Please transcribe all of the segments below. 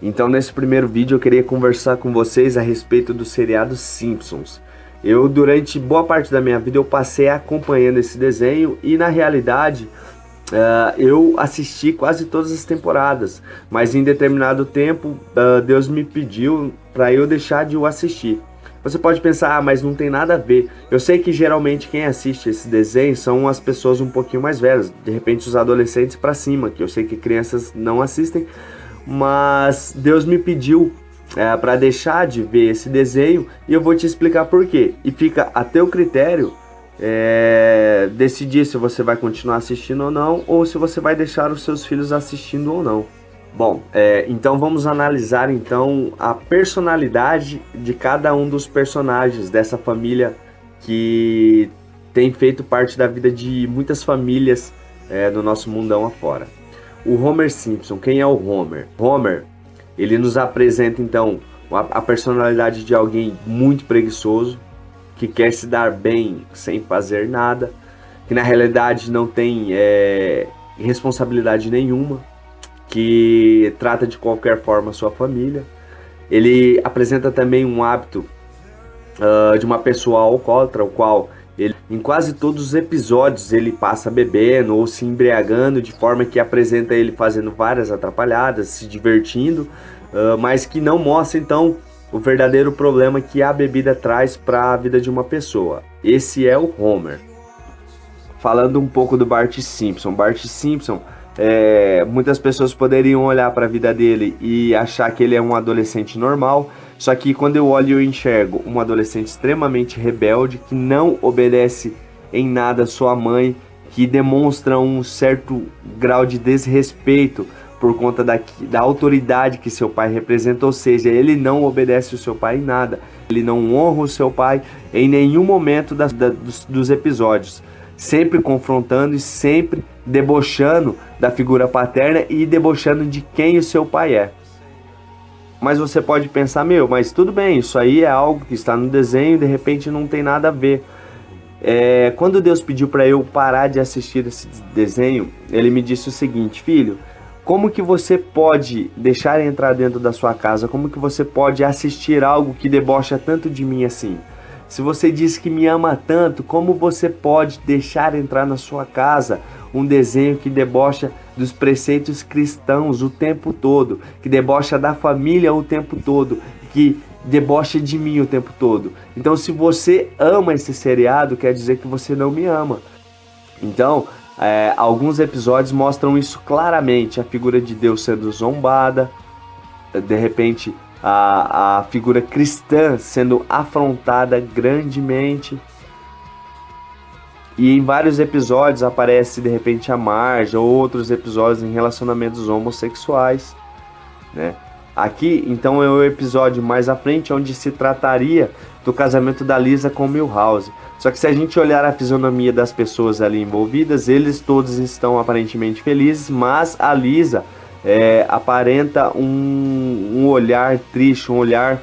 Então nesse primeiro vídeo eu queria conversar com vocês a respeito do seriado Simpsons. Eu durante boa parte da minha vida eu passei acompanhando esse desenho e na realidade eu assisti quase todas as temporadas, mas em determinado tempo Deus me pediu para eu deixar de o assistir. Você pode pensar, mas não tem nada a ver. Eu sei que geralmente quem assiste esse desenho são as pessoas um pouquinho mais velhas, de repente os adolescentes para cima, que eu sei que crianças não assistem, mas Deus me pediu para deixar de ver esse desenho e eu vou te explicar por quê. E fica a teu critério decidir se você vai continuar assistindo ou não, ou se você vai deixar os seus filhos assistindo ou não. Bom, então vamos analisar então a personalidade de cada um dos personagens dessa família que tem feito parte da vida de muitas famílias no nosso mundão afora. O Homer Simpson, quem é o Homer? Homer, ele nos apresenta então a personalidade de alguém muito preguiçoso, que quer se dar bem sem fazer nada, que na realidade não tem responsabilidade nenhuma, que trata de qualquer forma a sua família. Ele apresenta também um hábito de uma pessoa alcoólatra, o qual ele, em quase todos os episódios ele passa bebendo ou se embriagando, de forma que apresenta ele fazendo várias atrapalhadas, se divertindo, mas que não mostra então o verdadeiro problema que a bebida traz para a vida de uma pessoa. Esse é o Homer. Falando um pouco do Bart Simpson. Bart Simpson, muitas pessoas poderiam olhar para a vida dele e achar que ele é um adolescente normal, só que quando eu olho eu enxergo um adolescente extremamente rebelde, que não obedece em nada a sua mãe, que demonstra um certo grau de desrespeito por conta da autoridade que seu pai representa, ou seja, ele não obedece o seu pai em nada, ele não honra o seu pai em nenhum momento dos episódios, sempre confrontando e sempre debochando da figura paterna e debochando de quem o seu pai é. Mas você pode pensar, mas tudo bem, isso aí é algo que está no desenho e de repente não tem nada a ver. Quando Deus pediu para eu parar de assistir esse desenho, ele me disse o seguinte: filho, como que você pode deixar entrar dentro da sua casa? Como que você pode assistir algo que debocha tanto de mim assim? Se você diz que me ama tanto, como você pode deixar entrar na sua casa um desenho que debocha dos preceitos cristãos o tempo todo, que debocha da família o tempo todo, que debocha de mim o tempo todo? Então, se você ama esse seriado, quer dizer que você não me ama. Então, alguns episódios mostram isso claramente, a figura de Deus sendo zombada, de repente a figura cristã sendo afrontada grandemente, e em vários episódios aparece de repente a Marge, ou outros episódios em relacionamentos homossexuais, né? Aqui então é o episódio mais à frente, onde se trataria do casamento da Lisa com Milhouse. Só que se a gente olhar a fisionomia das pessoas ali envolvidas, eles todos estão aparentemente felizes, mas a Lisa aparenta um olhar triste, um olhar,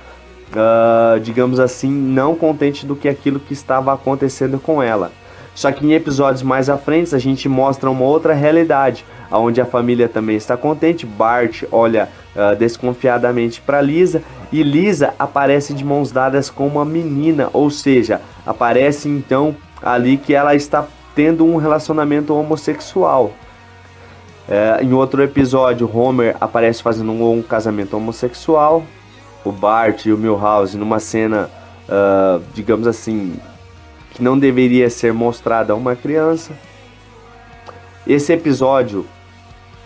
digamos assim, não contente do que aquilo que estava acontecendo com ela. Só que em episódios mais à frente a gente mostra uma outra realidade, onde a família também está contente. Bart olha desconfiadamente para Lisa, e Lisa aparece de mãos dadas com uma menina, ou seja, aparece então ali que ela está tendo um relacionamento homossexual. Em outro episódio, Homer aparece fazendo um casamento homossexual, o Bart e o Milhouse numa cena, digamos assim, que não deveria ser mostrada a uma criança. Esse episódio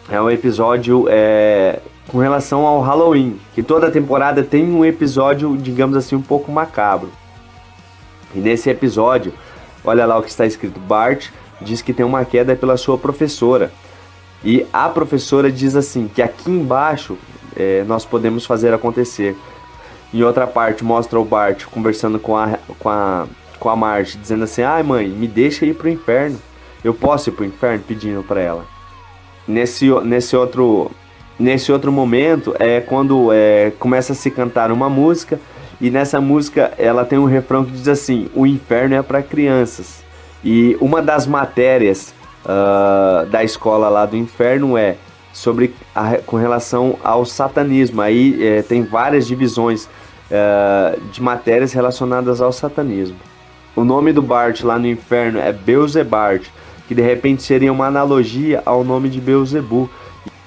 é um episódio com relação ao Halloween, que toda temporada tem um episódio, digamos assim, um pouco macabro. E nesse episódio, olha lá o que está escrito: Bart diz que tem uma queda pela sua professora, e a professora diz assim, que aqui embaixo nós podemos fazer acontecer. Em outra parte mostra o Bart conversando com a Marge, dizendo assim: ai mãe, me deixa ir pro inferno, eu posso ir pro inferno, pedindo para ela. Nesse outro momento é quando começa a se cantar uma música, e nessa música ela tem um refrão que diz assim: o inferno é para crianças. E uma das matérias da escola lá do inferno é com relação ao satanismo. Aí tem várias divisões de matérias relacionadas ao satanismo. O nome do Bart lá no inferno é Beelzebart, que de repente seria uma analogia ao nome de Beelzebu.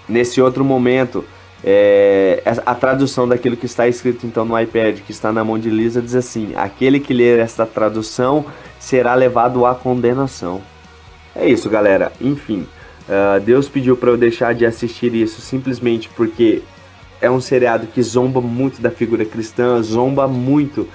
Nesse outro momento, a tradução daquilo que está escrito então no iPad, que está na mão de Lisa, diz assim: aquele que ler esta tradução será levado à condenação. É isso, galera. Enfim, Deus pediu para eu deixar de assistir isso simplesmente porque é um seriado que zomba muito da figura cristã, zomba muito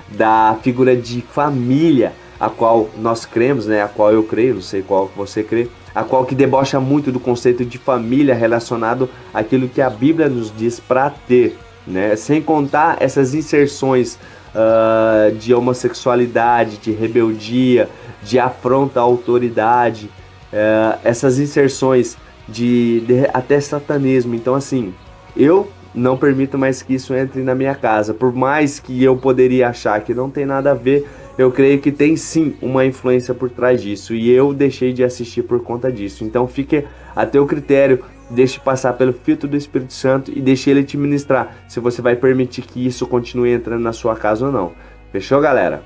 da figura de família a qual nós cremos, né? A qual eu creio, não sei qual você crê, a qual que debocha muito do conceito de família relacionado àquilo que a Bíblia nos diz para ter, né? Sem contar essas inserções de homossexualidade, de rebeldia, de afronta à autoridade, essas inserções de até satanismo. Então, assim, eu não permito mais que isso entre na minha casa. Por mais que eu poderia achar que não tem nada a ver, eu creio que tem sim uma influência por trás disso. E eu deixei de assistir por conta disso. Então fique a teu critério, deixe passar pelo filtro do Espírito Santo e deixe ele te ministrar se você vai permitir que isso continue entrando na sua casa ou não. Fechou, galera?